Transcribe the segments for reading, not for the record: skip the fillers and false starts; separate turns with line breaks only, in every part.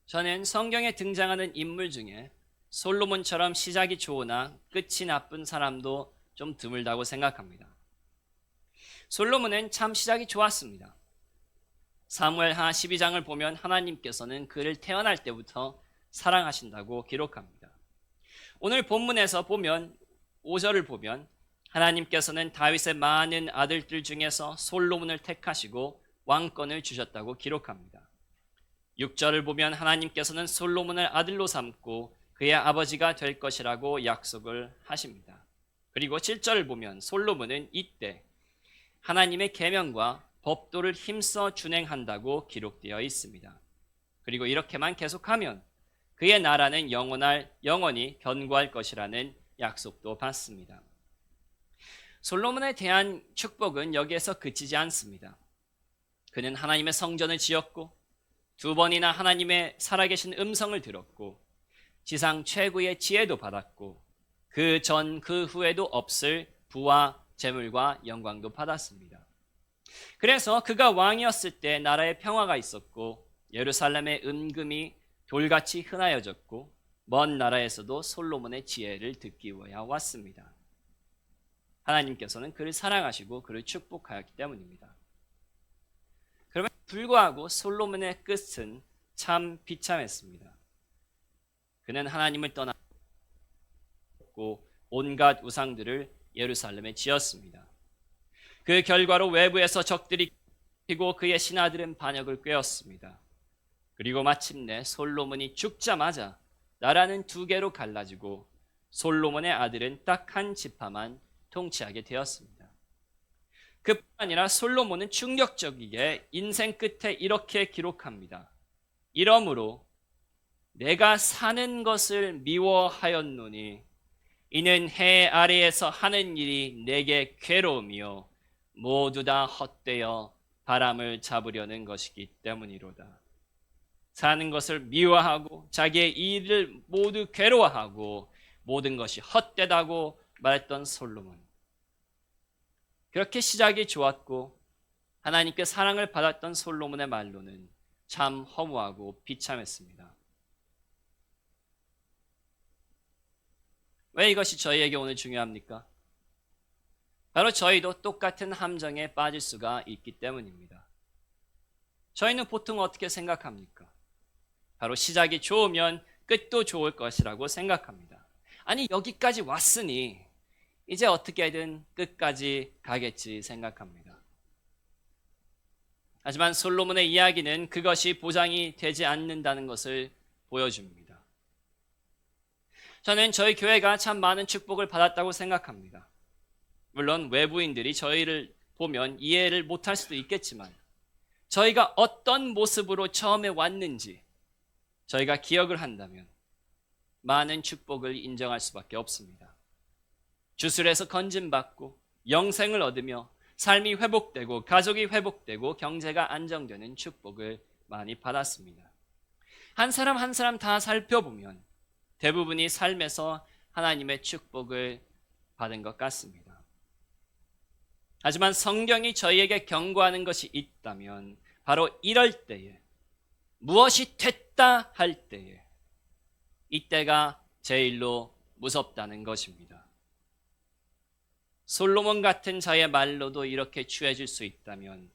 저는 성경에 등장하는 인물 중에 솔로몬처럼 시작이 좋으나 끝이 나쁜 사람도 좀 드물다고 생각합니다. 솔로몬은 참 시작이 좋았습니다. 사무엘하 12장을 보면 하나님께서는 그를 태어날 때부터 사랑하신다고 기록합니다. 오늘 본문에서 보면 5절을 보면 하나님께서는 다윗의 많은 아들들 중에서 솔로몬을 택하시고 왕권을 주셨다고 기록합니다. 6절을 보면 하나님께서는 솔로몬을 아들로 삼고 그의 아버지가 될 것이라고 약속을 하십니다. 그리고 7절을 보면 솔로몬은 이때 하나님의 계명과 법도를 힘써 준행한다고 기록되어 있습니다. 그리고 이렇게만 계속하면 그의 나라는 영원히 견고할 것이라는 약속도 받습니다. 솔로몬에 대한 축복은 여기에서 그치지 않습니다. 그는 하나님의 성전을 지었고 2번이나 하나님의 살아계신 음성을 들었고 지상 최고의 지혜도 받았고 그 전 그 후에도 없을 부와 재물과 영광도 받았습니다. 그래서 그가 왕이었을 때 나라에 평화가 있었고 예루살렘의 은금이 돌같이 흔하여졌고 먼 나라에서도 솔로몬의 지혜를 듣기 위하여 왔습니다. 하나님께서는 그를 사랑하시고 그를 축복하였기 때문입니다. 그럼에도 불구하고 솔로몬의 끝은 참 비참했습니다. 그는 하나님을 떠났고 온갖 우상들을 예루살렘에 지었습니다. 그 결과로 외부에서 적들이 피고 그의 신하들은 반역을 꾀었습니다. 그리고 마침내 솔로몬이 죽자마자 나라는 2개로 갈라지고 솔로몬의 아들은 딱 한 지파만 통치하게 되었습니다. 그뿐 아니라 솔로몬은 충격적이게 인생 끝에 이렇게 기록합니다. 이러므로 내가 사는 것을 미워하였노니 이는 해 아래에서 하는 일이 내게 괴로움이요 모두 다 헛되어 바람을 잡으려는 것이기 때문이로다. 사는 것을 미워하고 자기의 일을 모두 괴로워하고 모든 것이 헛되다고 말했던 솔로몬. 그렇게 시작이 좋았고 하나님께 사랑을 받았던 솔로몬의 말로는 참 허무하고 비참했습니다. 왜 이것이 저희에게 오늘 중요합니까? 바로 저희도 똑같은 함정에 빠질 수가 있기 때문입니다. 저희는 보통 어떻게 생각합니까? 바로 시작이 좋으면 끝도 좋을 것이라고 생각합니다. 아니 여기까지 왔으니 이제 어떻게든 끝까지 가겠지 생각합니다. 하지만 솔로몬의 이야기는 그것이 보장이 되지 않는다는 것을 보여줍니다. 저는 저희 교회가 참 많은 축복을 받았다고 생각합니다. 물론 외부인들이 저희를 보면 이해를 못할 수도 있겠지만 저희가 어떤 모습으로 처음에 왔는지 저희가 기억을 한다면 많은 축복을 인정할 수밖에 없습니다. 주술에서 건진받고 영생을 얻으며 삶이 회복되고 가족이 회복되고 경제가 안정되는 축복을 많이 받았습니다. 한 사람 한 사람 다 살펴보면 대부분이 삶에서 하나님의 축복을 받은 것 같습니다. 하지만 성경이 저희에게 경고하는 것이 있다면 바로 이럴 때에 무엇이 됐다 할 때에 이때가 제일로 무섭다는 것입니다. 솔로몬 같은 자의 말로도 이렇게 취해질 수 있다면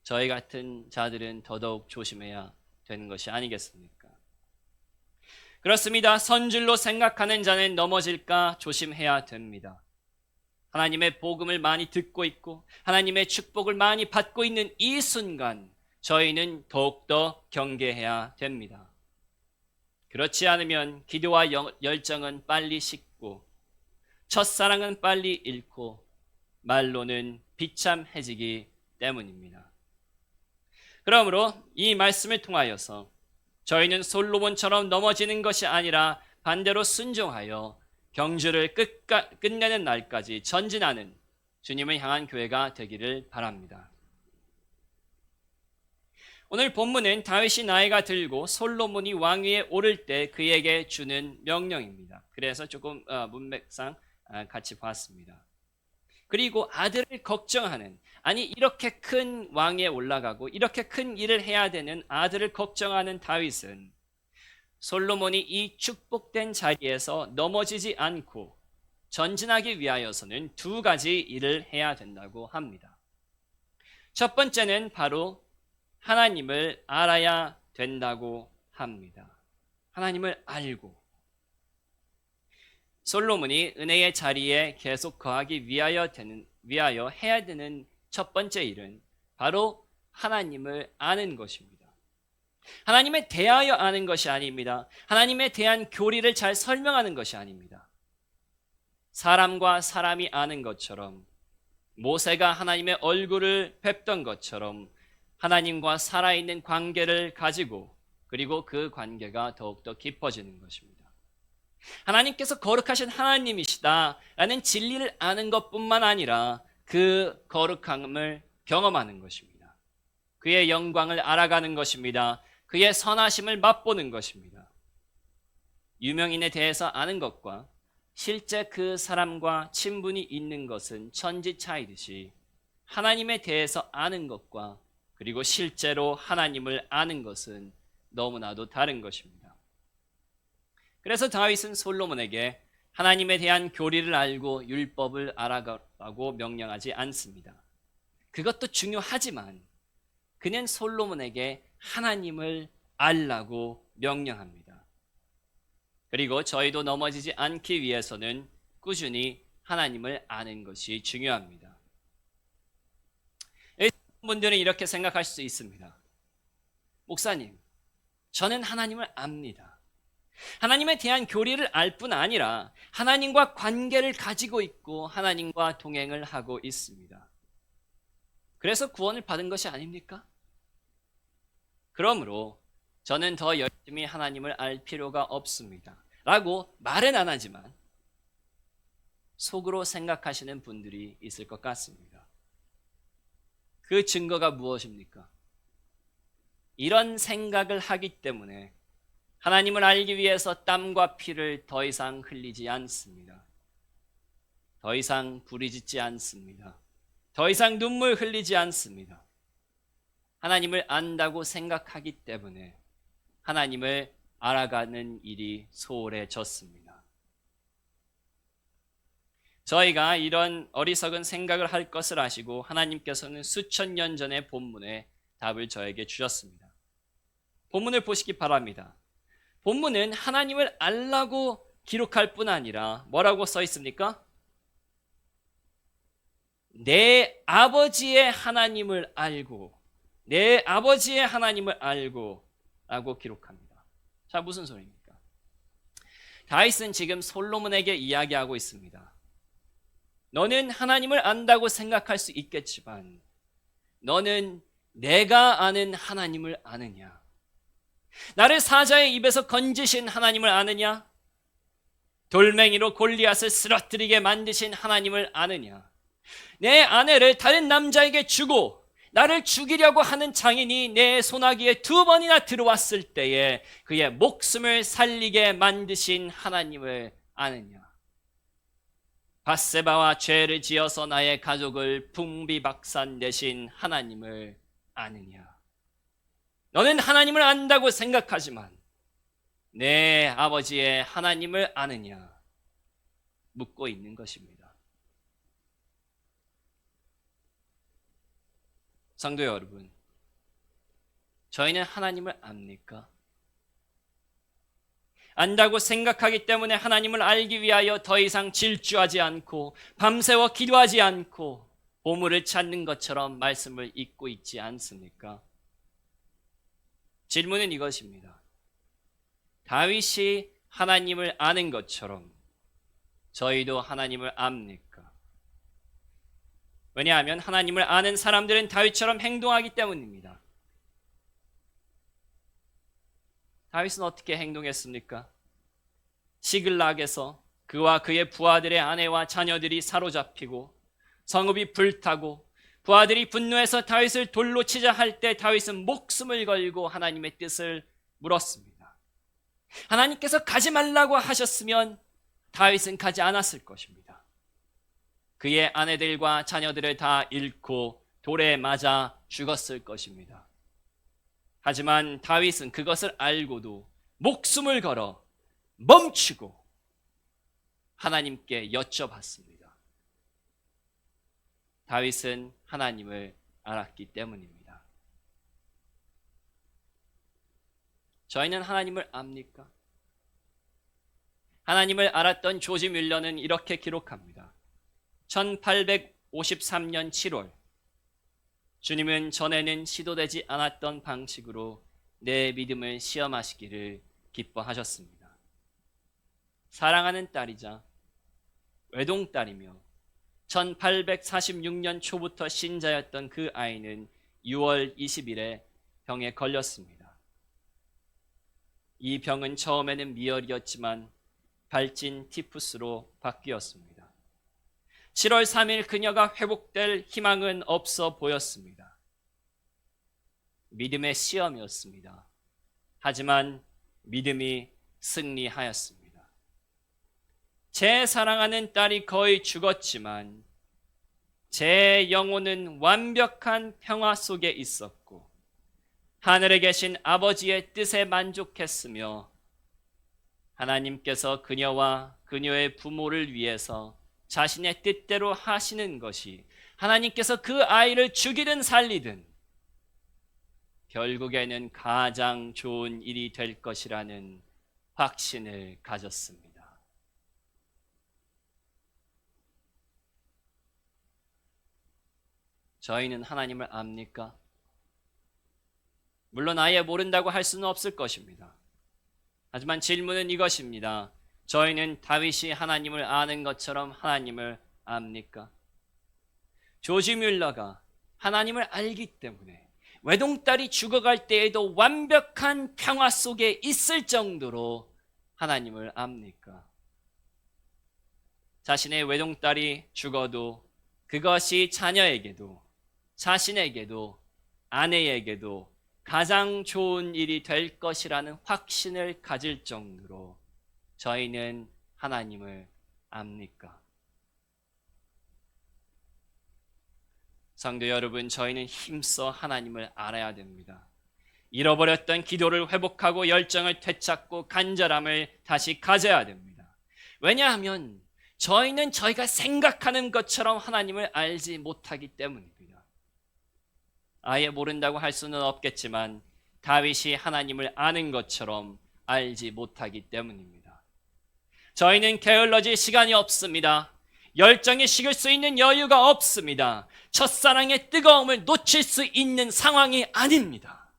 저희 같은 자들은 더더욱 조심해야 되는 것이 아니겠습니까? 그렇습니다. 선줄로 생각하는 자는 넘어질까 조심해야 됩니다. 하나님의 복음을 많이 듣고 있고 하나님의 축복을 많이 받고 있는 이 순간 저희는 더욱더 경계해야 됩니다. 그렇지 않으면 기도와 열정은 빨리 식고 첫사랑은 빨리 잃고 말로는 비참해지기 때문입니다. 그러므로 이 말씀을 통하여서 저희는 솔로몬처럼 넘어지는 것이 아니라 반대로 순종하여 경주를 끝내는 날까지 전진하는 주님을 향한 교회가 되기를 바랍니다. 오늘 본문은 다윗이 나이가 들고 솔로몬이 왕위에 오를 때 그에게 주는 명령입니다. 그래서 조금 문맥상 같이 봤습니다. 그리고 아들을 걱정하는, 아니 이렇게 큰 왕위에 올라가고 이렇게 큰 일을 해야 되는 아들을 걱정하는 다윗은 솔로몬이 이 축복된 자리에서 넘어지지 않고 전진하기 위하여서는 두 가지 일을 해야 된다고 합니다. 첫 번째는 바로 하나님을 알아야 된다고 합니다. 하나님을 알고 솔로몬이 은혜의 자리에 계속 거하기 위하여 해야 되는 첫 번째 일은 바로 하나님을 아는 것입니다. 하나님에 대하여 아는 것이 아닙니다. 하나님에 대한 교리를 잘 설명하는 것이 아닙니다. 사람과 사람이 아는 것처럼 모세가 하나님의 얼굴을 뵙던 것처럼 하나님과 살아있는 관계를 가지고 그리고 그 관계가 더욱더 깊어지는 것입니다. 하나님께서 거룩하신 하나님이시다라는 진리를 아는 것뿐만 아니라 그 거룩함을 경험하는 것입니다. 그의 영광을 알아가는 것입니다. 그의 선하심을 맛보는 것입니다. 유명인에 대해서 아는 것과 실제 그 사람과 친분이 있는 것은 천지 차이듯이 하나님에 대해서 아는 것과 그리고 실제로 하나님을 아는 것은 너무나도 다른 것입니다. 그래서 다윗은 솔로몬에게 하나님에 대한 교리를 알고 율법을 알아가라고 명령하지 않습니다. 그것도 중요하지만 그는 솔로몬에게 하나님을 알라고 명령합니다. 그리고 저희도 넘어지지 않기 위해서는 꾸준히 하나님을 아는 것이 중요합니다. 분들은 이렇게 생각할 수 있습니다. 목사님, 저는 하나님을 압니다. 하나님에 대한 교리를 알 뿐 아니라 하나님과 관계를 가지고 있고 하나님과 동행을 하고 있습니다. 그래서 구원을 받은 것이 아닙니까? 그러므로 저는 더 열심히 하나님을 알 필요가 없습니다. 라고 말은 안 하지만 속으로 생각하시는 분들이 있을 것 같습니다. 그 증거가 무엇입니까? 이런 생각을 하기 때문에 하나님을 알기 위해서 땀과 피를 더 이상 흘리지 않습니다. 더 이상 부르짖지 않습니다. 더 이상 눈물 흘리지 않습니다. 하나님을 안다고 생각하기 때문에 하나님을 알아가는 일이 소홀해졌습니다. 저희가 이런 어리석은 생각을 할 것을 아시고 하나님께서는 수천 년 전의 본문에 답을 저에게 주셨습니다. 본문을 보시기 바랍니다. 본문은 하나님을 알라고 기록할 뿐 아니라 뭐라고 써 있습니까? 내 아버지의 하나님을 알고 내 아버지의 하나님을 알고 라고 기록합니다. 자, 무슨 소리입니까? 다윗은 지금 솔로몬에게 이야기하고 있습니다. 너는 하나님을 안다고 생각할 수 있겠지만 너는 내가 아는 하나님을 아느냐? 나를 사자의 입에서 건지신 하나님을 아느냐? 돌멩이로 골리앗을 쓰러뜨리게 만드신 하나님을 아느냐? 내 아내를 다른 남자에게 주고 나를 죽이려고 하는 장인이 내 소나기에 2번이나 들어왔을 때에 그의 목숨을 살리게 만드신 하나님을 아느냐? 밧세바와 죄를 지어서 나의 가족을 풍비박산내신 하나님을 아느냐? 너는 하나님을 안다고 생각하지만 내 아버지의 하나님을 아느냐? 묻고 있는 것입니다. 성도 여러분, 저희는 하나님을 압니까? 안다고 생각하기 때문에 하나님을 알기 위하여 더 이상 질주하지 않고 밤새워 기도하지 않고 보물을 찾는 것처럼 말씀을 읽고 있지 않습니까? 질문은 이것입니다. 다윗이 하나님을 아는 것처럼 저희도 하나님을 압니까? 왜냐하면 하나님을 아는 사람들은 다윗처럼 행동하기 때문입니다. 다윗은 어떻게 행동했습니까? 시글락에서 그와 그의 부하들의 아내와 자녀들이 사로잡히고 성읍이 불타고 부하들이 분노해서 다윗을 돌로 치자 할 때 다윗은 목숨을 걸고 하나님의 뜻을 물었습니다. 하나님께서 가지 말라고 하셨으면 다윗은 가지 않았을 것입니다. 그의 아내들과 자녀들을 다 잃고 돌에 맞아 죽었을 것입니다. 하지만 다윗은 그것을 알고도 목숨을 걸어 멈추고 하나님께 여쭤봤습니다. 다윗은 하나님을 알았기 때문입니다. 저희는 하나님을 압니까? 하나님을 알았던 조지 뮬러는 이렇게 기록합니다. 1853년 7월 주님은 전에는 시도되지 않았던 방식으로 내 믿음을 시험하시기를 기뻐하셨습니다. 사랑하는 딸이자 외동딸이며 1846년 초부터 신자였던 그 아이는 6월 20일에 병에 걸렸습니다. 이 병은 처음에는 미열이었지만 발진 티푸스로 바뀌었습니다. 7월 3일 그녀가 회복될 희망은 없어 보였습니다. 믿음의 시험이었습니다. 하지만 믿음이 승리하였습니다. 제 사랑하는 딸이 거의 죽었지만 제 영혼은 완벽한 평화 속에 있었고 하늘에 계신 아버지의 뜻에 만족했으며 하나님께서 그녀와 그녀의 부모를 위해서 자신의 뜻대로 하시는 것이 하나님께서 그 아이를 죽이든 살리든 결국에는 가장 좋은 일이 될 것이라는 확신을 가졌습니다. 저희는 하나님을 압니까? 물론 아예 모른다고 할 수는 없을 것입니다. 하지만 질문은 이것입니다. 저희는 다윗이 하나님을 아는 것처럼 하나님을 압니까? 조지 뮬러가 하나님을 알기 때문에 외동딸이 죽어갈 때에도 완벽한 평화 속에 있을 정도로 하나님을 압니까? 자신의 외동딸이 죽어도 그것이 자녀에게도 자신에게도 아내에게도 가장 좋은 일이 될 것이라는 확신을 가질 정도로 저희는 하나님을 압니까? 성도 여러분, 저희는 힘써 하나님을 알아야 됩니다. 잃어버렸던 기도를 회복하고 열정을 되찾고 간절함을 다시 가져야 됩니다. 왜냐하면 저희는 저희가 생각하는 것처럼 하나님을 알지 못하기 때문입니다. 아예 모른다고 할 수는 없겠지만 다윗이 하나님을 아는 것처럼 알지 못하기 때문입니다. 저희는 게을러질 시간이 없습니다. 열정이 식을 수 있는 여유가 없습니다. 첫사랑의 뜨거움을 놓칠 수 있는 상황이 아닙니다.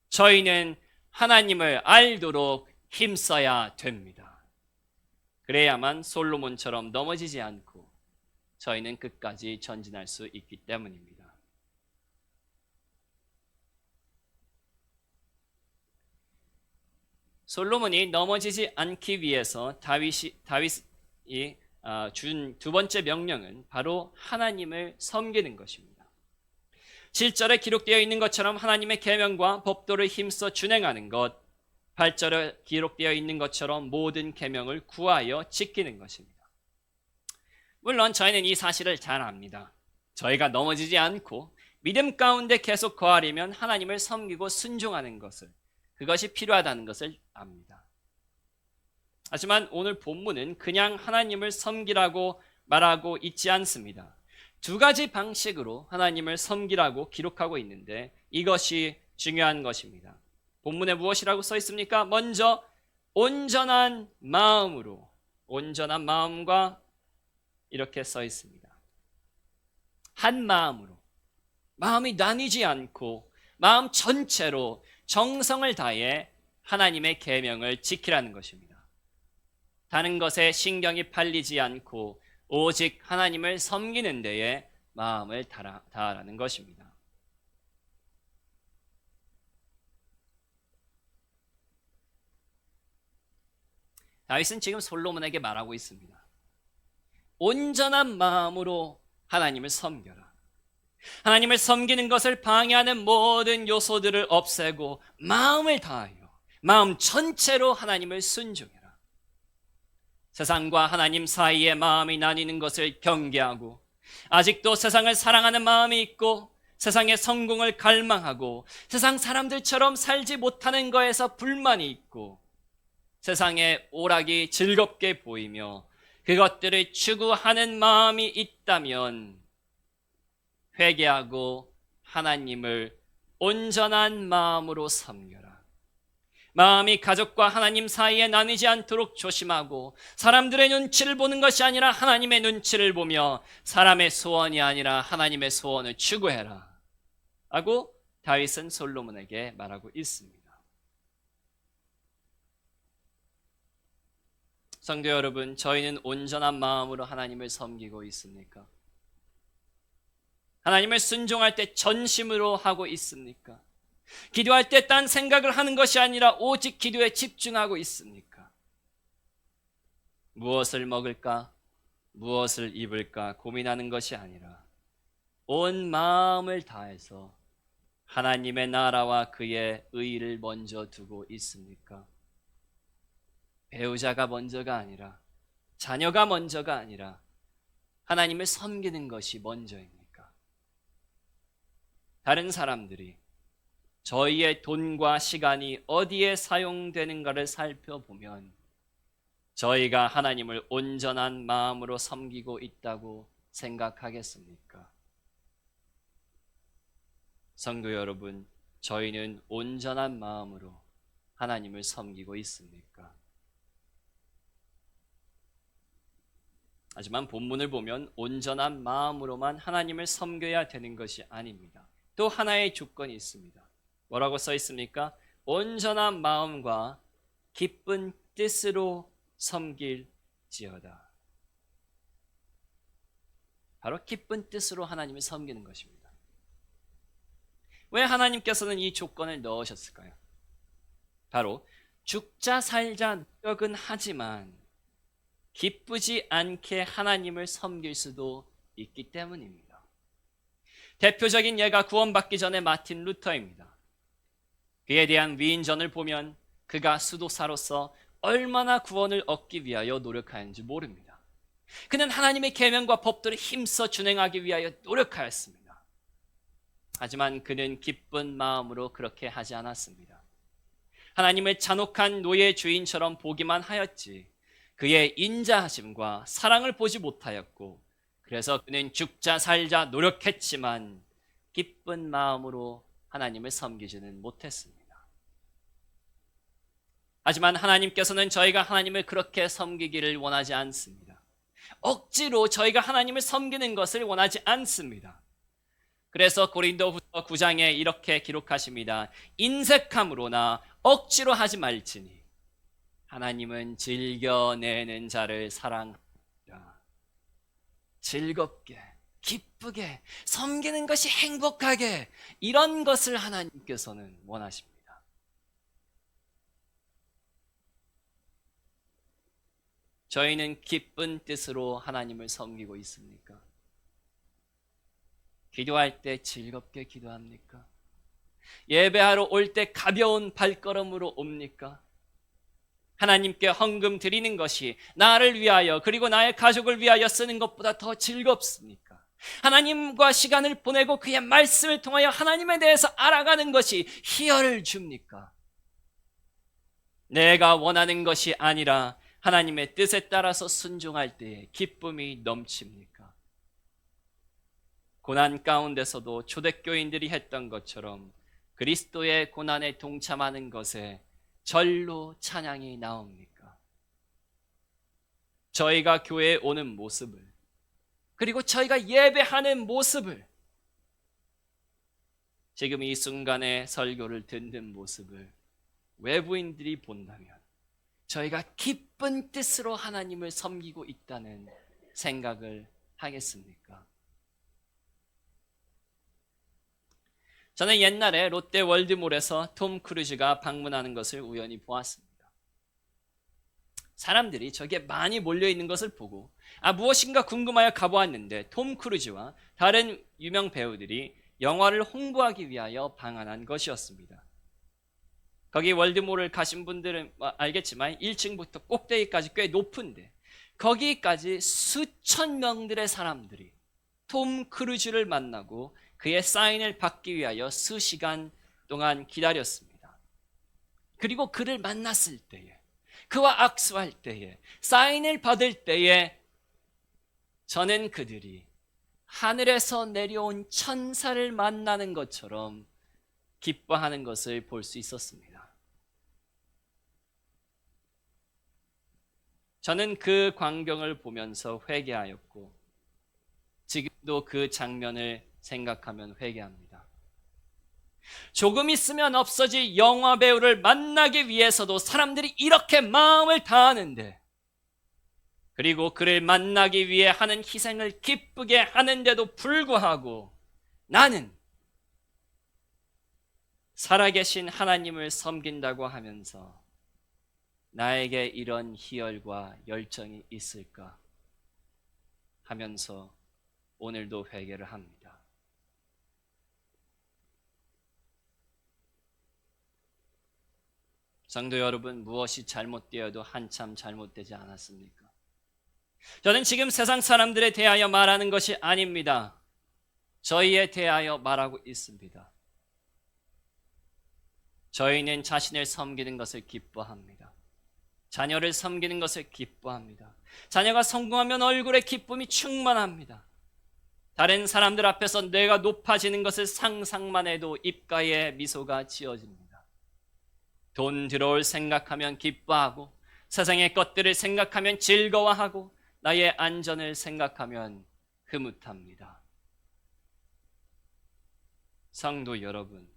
저희는 하나님을 알도록 힘써야 됩니다. 그래야만 솔로몬처럼 넘어지지 않고 저희는 끝까지 전진할 수 있기 때문입니다. 솔로몬이 넘어지지 않기 위해서 다윗이 준 두 번째 명령은 바로 하나님을 섬기는 것입니다. 7절에 기록되어 있는 것처럼 하나님의 계명과 법도를 힘써 준행하는 것, 8절에 기록되어 있는 것처럼 모든 계명을 구하여 지키는 것입니다. 물론 저희는 이 사실을 잘 압니다. 저희가 넘어지지 않고 믿음 가운데 계속 거하려면 하나님을 섬기고 순종하는 것을, 그것이 필요하다는 것을 압니다. 하지만 오늘 본문은 그냥 하나님을 섬기라고 말하고 있지 않습니다. 두 가지 방식으로 하나님을 섬기라고 기록하고 있는데 이것이 중요한 것입니다. 본문에 무엇이라고 써 있습니까? 먼저 온전한 마음으로, 온전한 마음과 이렇게 써 있습니다. 한 마음으로, 마음이 나뉘지 않고 마음 전체로 정성을 다해 하나님의 계명을 지키라는 것입니다. 다른 것에 신경이 팔리지 않고 오직 하나님을 섬기는 데에 마음을 다하라는 것입니다. 다윗은 지금 솔로몬에게 말하고 있습니다. 온전한 마음으로 하나님을 섬겨라. 하나님을 섬기는 것을 방해하는 모든 요소들을 없애고 마음을 다하여 마음 전체로 하나님을 순종해라. 세상과 하나님 사이에 마음이 나뉘는 것을 경계하고 아직도 세상을 사랑하는 마음이 있고 세상의 성공을 갈망하고 세상 사람들처럼 살지 못하는 거에서 불만이 있고 세상의 오락이 즐겁게 보이며 그것들을 추구하는 마음이 있다면 회개하고 하나님을 온전한 마음으로 섬겨라. 마음이 가족과 하나님 사이에 나뉘지 않도록 조심하고 사람들의 눈치를 보는 것이 아니라 하나님의 눈치를 보며 사람의 소원이 아니라 하나님의 소원을 추구해라 라고 다윗은 솔로몬에게 말하고 있습니다. 성도 여러분, 저희는 온전한 마음으로 하나님을 섬기고 있습니까? 하나님을 순종할 때 전심으로 하고 있습니까? 기도할 때 딴 생각을 하는 것이 아니라 오직 기도에 집중하고 있습니까? 무엇을 먹을까? 무엇을 입을까? 고민하는 것이 아니라 온 마음을 다해서 하나님의 나라와 그의 의를 먼저 두고 있습니까? 배우자가 먼저가 아니라 자녀가 먼저가 아니라 하나님을 섬기는 것이 먼저입니까? 다른 사람들이 저희의 돈과 시간이 어디에 사용되는가를 살펴보면 저희가 하나님을 온전한 마음으로 섬기고 있다고 생각하겠습니까? 성도 여러분, 저희는 온전한 마음으로 하나님을 섬기고 있습니까? 하지만 본문을 보면 온전한 마음으로만 하나님을 섬겨야 되는 것이 아닙니다. 또 하나의 조건이 있습니다. 뭐라고 써 있습니까? 온전한 마음과 기쁜 뜻으로 섬길지어다. 바로 기쁜 뜻으로 하나님을 섬기는 것입니다. 왜 하나님께서는 이 조건을 넣으셨을까요? 바로 죽자 살자 노력은 하지만 기쁘지 않게 하나님을 섬길 수도 있기 때문입니다. 대표적인 예가 구원받기 전에 마틴 루터입니다. 그에 대한 위인전을 보면 그가 수도사로서 얼마나 구원을 얻기 위하여 노력하였는지 모릅니다. 그는 하나님의 계명과 법도를 힘써 준행하기 위하여 노력하였습니다. 하지만 그는 기쁜 마음으로 그렇게 하지 않았습니다. 하나님을 잔혹한 노예 주인처럼 보기만 하였지 그의 인자하심과 사랑을 보지 못하였고 그래서 그는 죽자 살자 노력했지만 기쁜 마음으로 하나님을 섬기지는 못했습니다. 하지만 하나님께서는 저희가 하나님을 그렇게 섬기기를 원하지 않습니다. 억지로 저희가 하나님을 섬기는 것을 원하지 않습니다. 그래서 고린도후서 9장에 이렇게 기록하십니다. 인색함으로나 억지로 하지 말지니 하나님은 즐겨내는 자를 사랑합니다. 즐겁게, 기쁘게, 섬기는 것이 행복하게 이런 것을 하나님께서는 원하십니다. 저희는 기쁜 뜻으로 하나님을 섬기고 있습니까? 기도할 때 즐겁게 기도합니까? 예배하러 올 때 가벼운 발걸음으로 옵니까? 하나님께 헌금 드리는 것이 나를 위하여 그리고 나의 가족을 위하여 쓰는 것보다 더 즐겁습니까? 하나님과 시간을 보내고 그의 말씀을 통하여 하나님에 대해서 알아가는 것이 희열을 줍니까? 내가 원하는 것이 아니라 하나님의 뜻에 따라서 순종할 때에 기쁨이 넘칩니까? 고난 가운데서도 초대교인들이 했던 것처럼 그리스도의 고난에 동참하는 것에 절로 찬양이 나옵니까? 저희가 교회에 오는 모습을 그리고 저희가 예배하는 모습을 지금 이 순간에 설교를 듣는 모습을 외부인들이 본다면 저희가 기쁜 뜻으로 하나님을 섬기고 있다는 생각을 하겠습니까? 저는 옛날에 롯데 월드몰에서 톰 크루즈가 방문하는 것을 우연히 보았습니다. 사람들이 저기에 많이 몰려있는 것을 보고 무엇인가 궁금하여 가보았는데 톰 크루즈와 다른 유명 배우들이 영화를 홍보하기 위하여 방한한 것이었습니다. 거기 월드몰을 가신 분들은 알겠지만 1층부터 꼭대기까지 꽤 높은데 거기까지 수천 명들의 사람들이 톰 크루즈를 만나고 그의 사인을 받기 위하여 수시간 동안 기다렸습니다. 그리고 그를 만났을 때에, 그와 악수할 때에, 사인을 받을 때에 저는 그들이 하늘에서 내려온 천사를 만나는 것처럼 기뻐하는 것을 볼 수 있었습니다. 저는 그 광경을 보면서 회개하였고 지금도 그 장면을 생각하면 회개합니다. 조금 있으면 없어질 영화 배우를 만나기 위해서도 사람들이 이렇게 마음을 다하는데, 그리고 그를 만나기 위해 하는 희생을 기쁘게 하는데도 불구하고 나는 살아계신 하나님을 섬긴다고 하면서 나에게 이런 희열과 열정이 있을까 하면서 오늘도 회개를 합니다. 성도 여러분, 무엇이 잘못되어도 한참 잘못되지 않았습니까? 저는 지금 세상 사람들에 대하여 말하는 것이 아닙니다. 저희에 대하여 말하고 있습니다. 저희는 자신을 섬기는 것을 기뻐합니다. 자녀를 섬기는 것을 기뻐합니다. 자녀가 성공하면 얼굴에 기쁨이 충만합니다. 다른 사람들 앞에서 내가 높아지는 것을 상상만 해도 입가에 미소가 지어집니다. 돈 들어올 생각하면 기뻐하고, 세상의 것들을 생각하면 즐거워하고, 나의 안전을 생각하면 흐뭇합니다. 성도 여러분,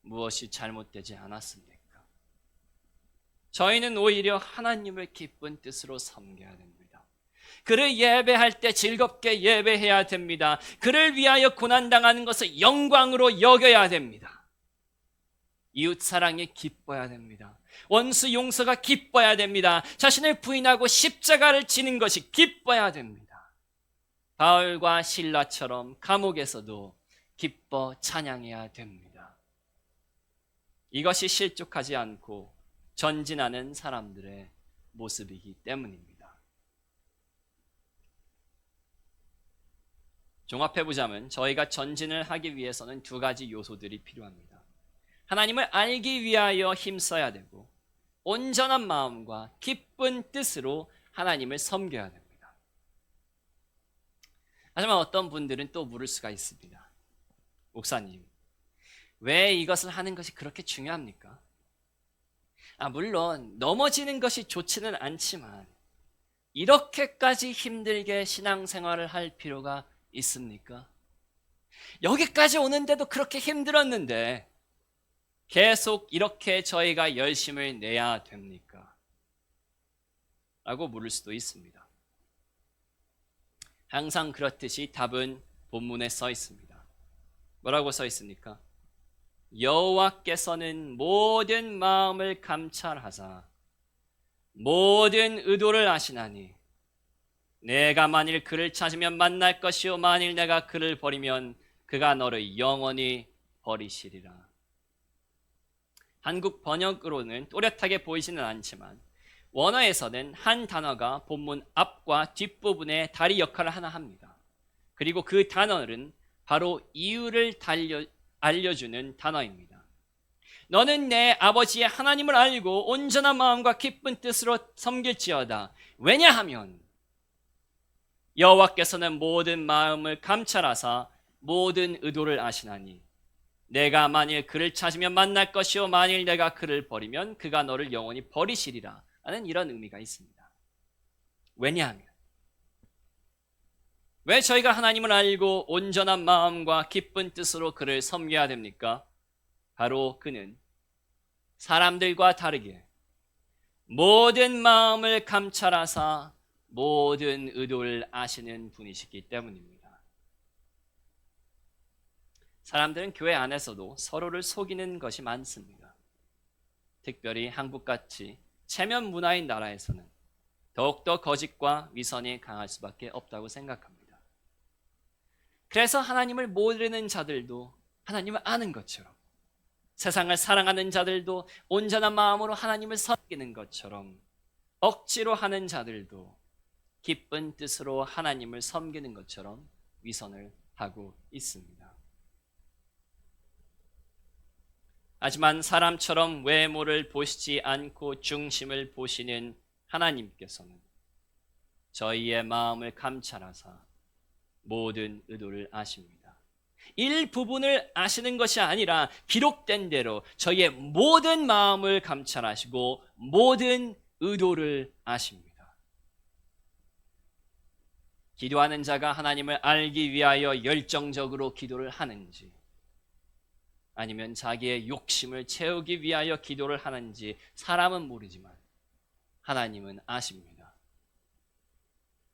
무엇이 잘못되지 않았습니까? 저희는 오히려 하나님을 기쁜 뜻으로 섬겨야 됩니다. 그를 예배할 때 즐겁게 예배해야 됩니다. 그를 위하여 고난당하는 것을 영광으로 여겨야 됩니다. 이웃사랑이 기뻐야 됩니다. 원수 용서가 기뻐야 됩니다. 자신을 부인하고 십자가를 지는 것이 기뻐야 됩니다. 바울과 실라처럼 감옥에서도 기뻐 찬양해야 됩니다. 이것이 실족하지 않고 전진하는 사람들의 모습이기 때문입니다. 종합해보자면 저희가 전진을 하기 위해서는 두 가지 요소들이 필요합니다. 하나님을 알기 위하여 힘써야 되고, 온전한 마음과 기쁜 뜻으로 하나님을 섬겨야 됩니다. 하지만 어떤 분들은 또 물을 수가 있습니다. 목사님, 왜 이것을 하는 것이 그렇게 중요합니까? 물론 넘어지는 것이 좋지는 않지만 이렇게까지 힘들게 신앙생활을 할 필요가 있습니까? 여기까지 오는데도 그렇게 힘들었는데 계속 이렇게 저희가 열심을 내야 됩니까? 라고 물을 수도 있습니다. 항상 그렇듯이 답은 본문에 써 있습니다. 뭐라고 써 있습니까? 여호와께서는 모든 마음을 감찰하사 모든 의도를 아시나니 내가 만일 그를 찾으면 만날 것이요 만일 내가 그를 버리면 그가 너를 영원히 버리시리라. 한국 번역으로는 또렷하게 보이지는 않지만 원어에서는 한 단어가 본문 앞과 뒷부분에 다리 역할을 하나 합니다. 그리고 그 단어는 바로 이유를 알려주는 단어입니다. 너는 내 아버지의 하나님을 알고 온전한 마음과 기쁜 뜻으로 섬길지어다. 왜냐하면 여호와께서는 모든 마음을 감찰하사 모든 의도를 아시나니 내가 만일 그를 찾으면 만날 것이요 만일 내가 그를 버리면 그가 너를 영원히 버리시리라 라는 이런 의미가 있습니다. 왜냐하면 왜 저희가 하나님을 알고 온전한 마음과 기쁜 뜻으로 그를 섬겨야 됩니까? 바로 그는 사람들과 다르게 모든 마음을 감찰하사 모든 의도를 아시는 분이시기 때문입니다. 사람들은 교회 안에서도 서로를 속이는 것이 많습니다. 특별히 한국같이 체면 문화인 나라에서는 더욱더 거짓과 위선이 강할 수밖에 없다고 생각합니다. 그래서 하나님을 모르는 자들도 하나님을 아는 것처럼, 세상을 사랑하는 자들도 온전한 마음으로 하나님을 섬기는 것처럼, 억지로 하는 자들도 기쁜 뜻으로 하나님을 섬기는 것처럼 위선을 하고 있습니다. 하지만 사람처럼 외모를 보시지 않고 중심을 보시는 하나님께서는 저희의 마음을 감찰하사 모든 의도를 아십니다. 일부분을 아시는 것이 아니라 기록된 대로 저희의 모든 마음을 감찰하시고 모든 의도를 아십니다. 기도하는 자가 하나님을 알기 위하여 열정적으로 기도를 하는지, 아니면 자기의 욕심을 채우기 위하여 기도를 하는지 사람은 모르지만 하나님은 아십니다.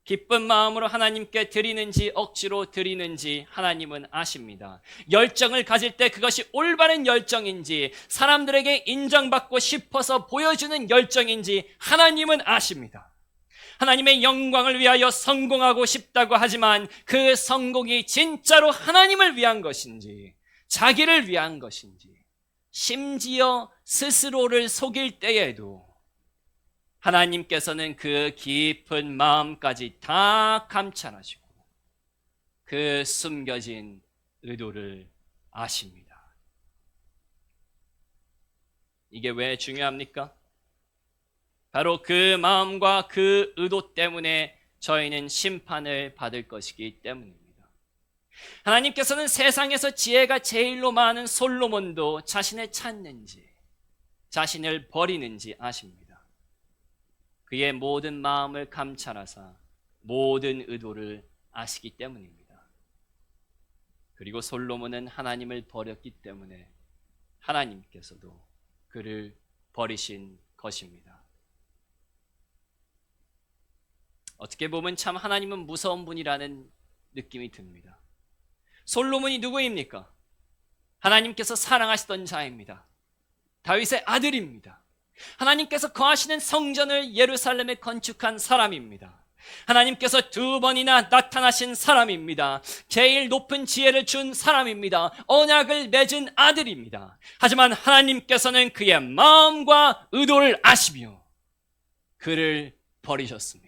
기쁜 마음으로 하나님께 드리는지 억지로 드리는지 하나님은 아십니다. 열정을 가질 때 그것이 올바른 열정인지 사람들에게 인정받고 싶어서 보여주는 열정인지 하나님은 아십니다. 하나님의 영광을 위하여 성공하고 싶다고 하지만 그 성공이 진짜로 하나님을 위한 것인지 자기를 위한 것인지, 심지어 스스로를 속일 때에도 하나님께서는 그 깊은 마음까지 다 감찰하시고 그 숨겨진 의도를 아십니다. 이게 왜 중요합니까? 바로 그 마음과 그 의도 때문에 저희는 심판을 받을 것이기 때문입니다. 하나님께서는 세상에서 지혜가 제일로 많은 솔로몬도 자신을 찾는지 자신을 버리는지 아십니다. 그의 모든 마음을 감찰하사 모든 의도를 아시기 때문입니다. 그리고 솔로몬은 하나님을 버렸기 때문에 하나님께서도 그를 버리신 것입니다. 어떻게 보면 참 하나님은 무서운 분이라는 느낌이 듭니다. 솔로몬이 누구입니까? 하나님께서 사랑하시던 자입니다. 다윗의 아들입니다. 하나님께서 거하시는 성전을 예루살렘에 건축한 사람입니다. 하나님께서 2번이나 나타나신 사람입니다. 제일 높은 지혜를 준 사람입니다. 언약을 맺은 아들입니다. 하지만 하나님께서는 그의 마음과 의도를 아시며 그를 버리셨습니다.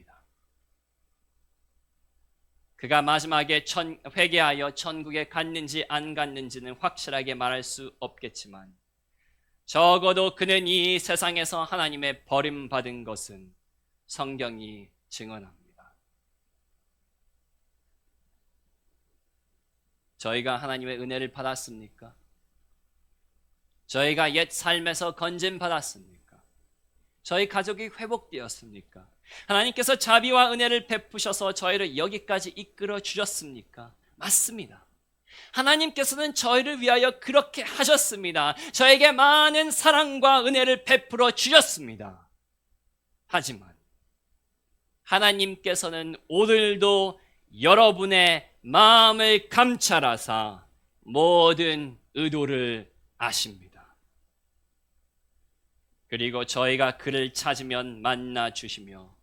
그가 마지막에 회개하여 천국에 갔는지 안 갔는지는 확실하게 말할 수 없겠지만 적어도 그는 이 세상에서 하나님의 버림받은 것은 성경이 증언합니다. 저희가 하나님의 은혜를 받았습니까? 저희가 옛 삶에서 건짐받았습니까? 저희 가족이 회복되었습니까? 하나님께서 자비와 은혜를 베푸셔서 저희를 여기까지 이끌어 주셨습니까? 맞습니다. 하나님께서는 저희를 위하여 그렇게 하셨습니다. 저에게 많은 사랑과 은혜를 베풀어 주셨습니다. 하지만 하나님께서는 오늘도 여러분의 마음을 감찰하사 모든 의도를 아십니다. 그리고 저희가 그를 찾으면 만나 주시며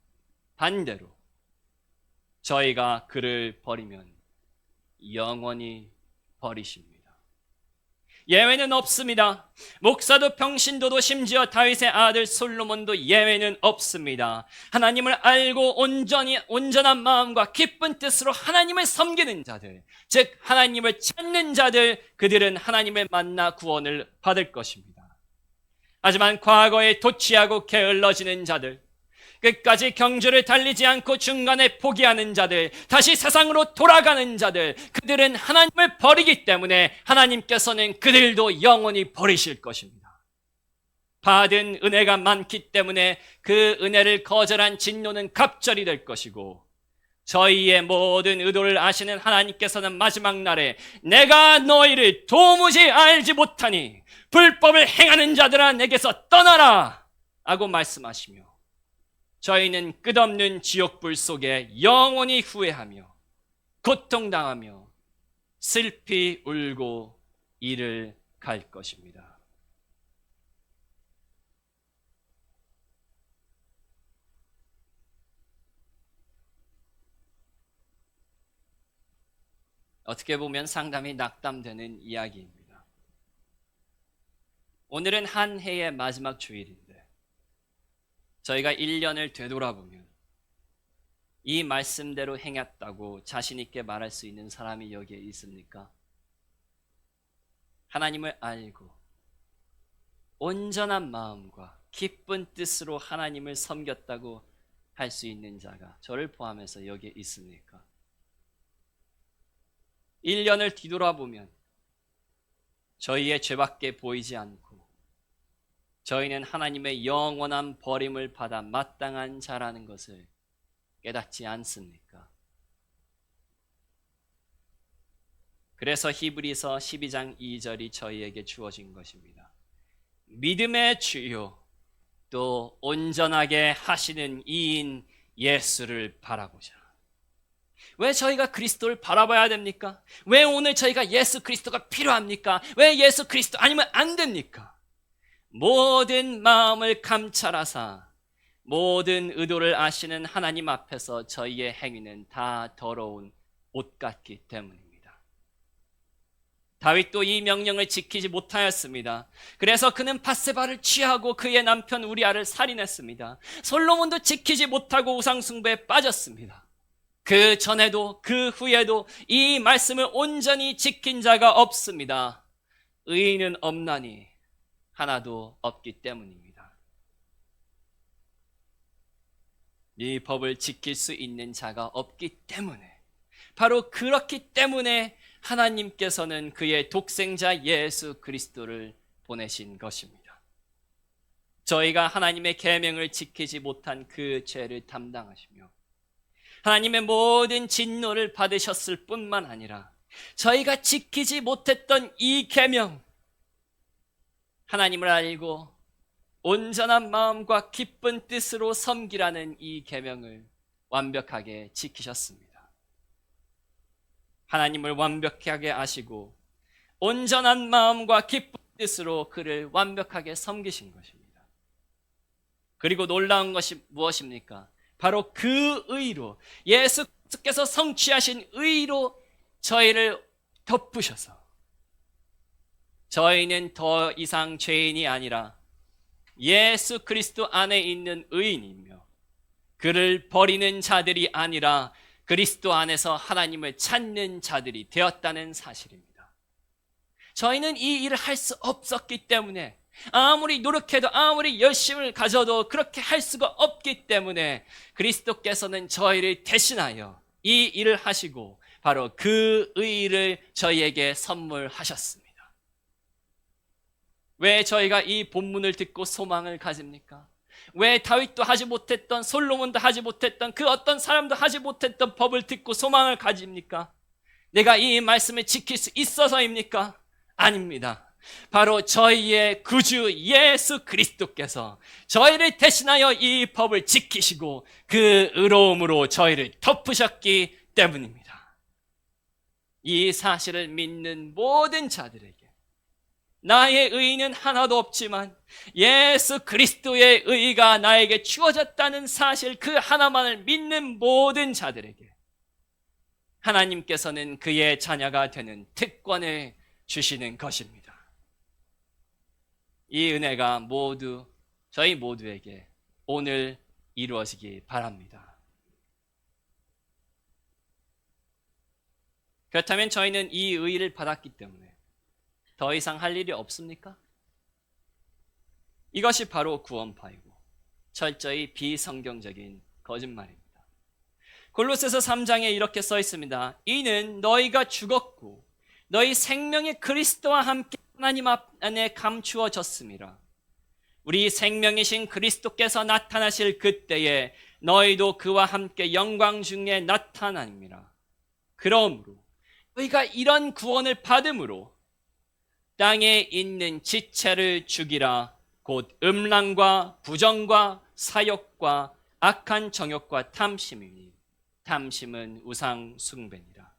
반대로 저희가 그를 버리면 영원히 버리십니다. 예외는 없습니다. 목사도 평신도도 심지어 다윗의 아들 솔로몬도 예외는 없습니다. 하나님을 알고 온전한 마음과 기쁜 뜻으로 하나님을 섬기는 자들, 즉 하나님을 찾는 자들, 그들은 하나님을 만나 구원을 받을 것입니다. 하지만 과거에 도취하고 게을러지는 자들, 끝까지 경주를 달리지 않고 중간에 포기하는 자들, 다시 세상으로 돌아가는 자들, 그들은 하나님을 버리기 때문에 하나님께서는 그들도 영원히 버리실 것입니다. 받은 은혜가 많기 때문에 그 은혜를 거절한 진노는 갑절이 될 것이고, 저희의 모든 의도를 아시는 하나님께서는 마지막 날에 내가 너희를 도무지 알지 못하니 불법을 행하는 자들아 내게서 떠나라 라고 말씀하시며 저희는 끝없는 지옥불 속에 영원히 후회하며 고통당하며 슬피 울고 이를 갈 것입니다. 어떻게 보면 상당히 낙담되는 이야기입니다. 오늘은 한 해의 마지막 주일인데 저희가 1년을 되돌아보면 이 말씀대로 행했다고 자신 있게 말할 수 있는 사람이 여기에 있습니까? 하나님을 알고 온전한 마음과 기쁜 뜻으로 하나님을 섬겼다고 할 수 있는 자가 저를 포함해서 여기에 있습니까? 1년을 뒤돌아보면 저희의 죄밖에 보이지 않고 저희는 하나님의 영원한 버림을 받아 마땅한 자라는 것을 깨닫지 않습니까? 그래서 히브리서 12장 2절이 저희에게 주어진 것입니다. 믿음의 주요 또 온전하게 하시는 이인 예수를 바라보자. 왜 저희가 그리스도를 바라봐야 됩니까? 왜 오늘 저희가 예수 그리스도가 필요합니까? 왜 예수 그리스도 아니면 안 됩니까? 모든 마음을 감찰하사 모든 의도를 아시는 하나님 앞에서 저희의 행위는 다 더러운 옷 같기 때문입니다. 다윗도 이 명령을 지키지 못하였습니다. 그래서 그는 밧세바를 취하고 그의 남편 우리아를 살인했습니다. 솔로몬도 지키지 못하고 우상 숭배에 빠졌습니다. 그 전에도 그 후에도 이 말씀을 온전히 지킨 자가 없습니다. 의인은 없나니 하나도 없기 때문입니다. 이 법을 지킬 수 있는 자가 없기 때문에, 바로 그렇기 때문에 하나님께서는 그의 독생자 예수 그리스도를 보내신 것입니다. 저희가 하나님의 계명을 지키지 못한 그 죄를 담당하시며 하나님의 모든 진노를 받으셨을 뿐만 아니라 저희가 지키지 못했던 이 계명, 하나님을 알고 온전한 마음과 기쁜 뜻으로 섬기라는 이 계명을 완벽하게 지키셨습니다. 하나님을 완벽하게 아시고 온전한 마음과 기쁜 뜻으로 그를 완벽하게 섬기신 것입니다. 그리고 놀라운 것이 무엇입니까? 바로 그 의로, 예수께서 성취하신 의로 저희를 덮으셔서 저희는 더 이상 죄인이 아니라 예수 그리스도 안에 있는 의인이며 그를 버리는 자들이 아니라 그리스도 안에서 하나님을 찾는 자들이 되었다는 사실입니다. 저희는 이 일을 할 수 없었기 때문에, 아무리 노력해도 아무리 열심을 가져도 그렇게 할 수가 없기 때문에 그리스도께서는 저희를 대신하여 이 일을 하시고 바로 그 의를 저희에게 선물하셨습니다. 왜 저희가 이 본문을 듣고 소망을 가집니까? 왜 다윗도 하지 못했던, 솔로몬도 하지 못했던, 그 어떤 사람도 하지 못했던 법을 듣고 소망을 가집니까? 내가 이 말씀을 지킬 수 있어서입니까? 아닙니다. 바로 저희의 구주 예수 그리스도께서 저희를 대신하여 이 법을 지키시고 그 의로움으로 저희를 덮으셨기 때문입니다. 이 사실을 믿는 모든 자들에게 나의 의의는 하나도 없지만 예수 그리스도의 의의가 나에게 주어졌다는 사실, 그 하나만을 믿는 모든 자들에게 하나님께서는 그의 자녀가 되는 특권을 주시는 것입니다. 이 은혜가 모두, 저희 모두에게 오늘 이루어지기 바랍니다. 그렇다면 저희는 이 의의를 받았기 때문에 더 이상 할 일이 없습니까? 이것이 바로 구원파이고 철저히 비성경적인 거짓말입니다. 골로새서 3장에 이렇게 써 있습니다. 이는 너희가 죽었고 너희 생명이 그리스도와 함께 하나님 안에 감추어졌음이라. 우리 생명이신 그리스도께서 나타나실 그때에 너희도 그와 함께 영광 중에 나타나니라. 그러므로 너희가 이런 구원을 받음으로 땅에 있는 지체를 죽이라. 곧 음란과 부정과 사욕과 악한 정욕과 탐심이니 탐심은 우상 숭배니라.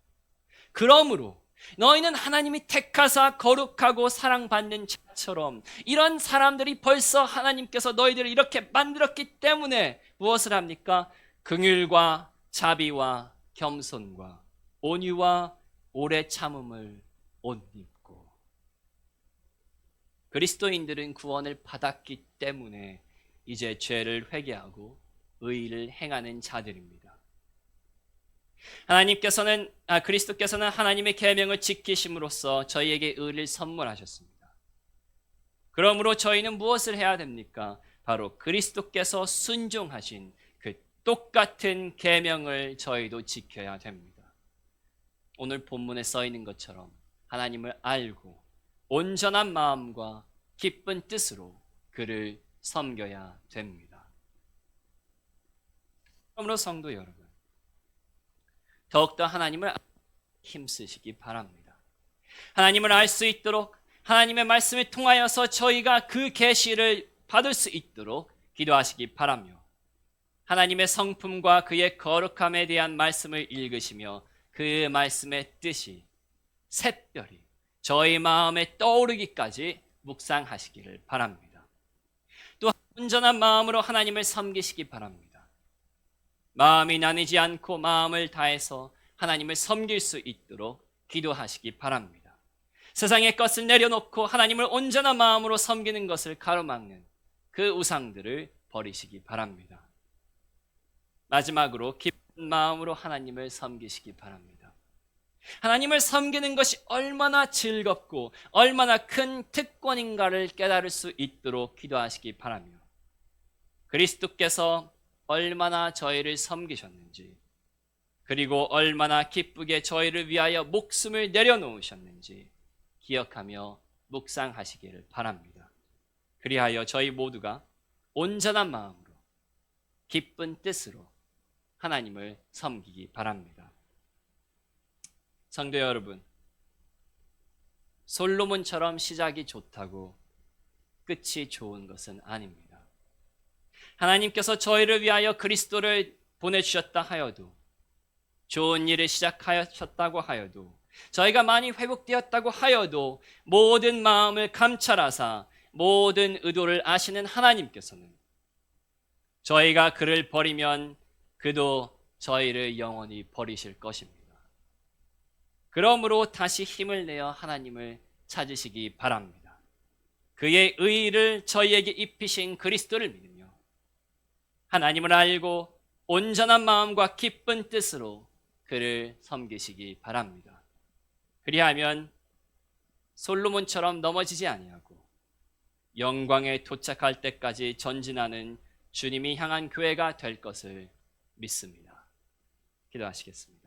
그러므로 너희는 하나님이 택하사 거룩하고 사랑받는 자처럼, 이런 사람들이 벌써 하나님께서 너희들을 이렇게 만들었기 때문에 무엇을 합니까? 긍휼과 자비와 겸손과 온유와 오래 참음을 옷 입고. 그리스도인들은 구원을 받았기 때문에 이제 죄를 회개하고 의를 행하는 자들입니다. 그리스도께서는 하나님의 계명을 지키심으로써 저희에게 의를 선물하셨습니다. 그러므로 저희는 무엇을 해야 됩니까? 바로 그리스도께서 순종하신 그 똑같은 계명을 저희도 지켜야 됩니다. 오늘 본문에 써 있는 것처럼 하나님을 알고 온전한 마음과 기쁜 뜻으로 그를 섬겨야 됩니다. 그러므로 성도 여러분, 더욱더 하나님을 힘쓰시기 바랍니다. 하나님을 알 수 있도록 하나님의 말씀을 통하여서 저희가 그 계시를 받을 수 있도록 기도하시기 바라며, 하나님의 성품과 그의 거룩함에 대한 말씀을 읽으시며 그 말씀의 뜻이 샛별이 저희 마음에 떠오르기까지 묵상하시기를 바랍니다. 또 온전한 마음으로 하나님을 섬기시기 바랍니다. 마음이 나뉘지 않고 마음을 다해서 하나님을 섬길 수 있도록 기도하시기 바랍니다. 세상의 것을 내려놓고 하나님을 온전한 마음으로 섬기는 것을 가로막는 그 우상들을 버리시기 바랍니다. 마지막으로 기쁜 마음으로 하나님을 섬기시기 바랍니다. 하나님을 섬기는 것이 얼마나 즐겁고 얼마나 큰 특권인가를 깨달을 수 있도록 기도하시기 바라며, 그리스도께서 얼마나 저희를 섬기셨는지, 그리고 얼마나 기쁘게 저희를 위하여 목숨을 내려놓으셨는지 기억하며 묵상하시기를 바랍니다. 그리하여 저희 모두가 온전한 마음으로 기쁜 뜻으로 하나님을 섬기기 바랍니다. 성도 여러분, 솔로몬처럼 시작이 좋다고 끝이 좋은 것은 아닙니다. 하나님께서 저희를 위하여 그리스도를 보내주셨다 하여도, 좋은 일을 시작하셨다고 하여도, 저희가 많이 회복되었다고 하여도, 모든 마음을 감찰하사 모든 의도를 아시는 하나님께서는 저희가 그를 버리면 그도 저희를 영원히 버리실 것입니다. 그러므로 다시 힘을 내어 하나님을 찾으시기 바랍니다. 그의 의의를 저희에게 입히신 그리스도를 믿으며 하나님을 알고 온전한 마음과 기쁜 뜻으로 그를 섬기시기 바랍니다. 그리하면 솔로몬처럼 넘어지지 아니하고 영광에 도착할 때까지 전진하는 주님이 향한 교회가 될 것을 믿습니다. 기도하시겠습니다.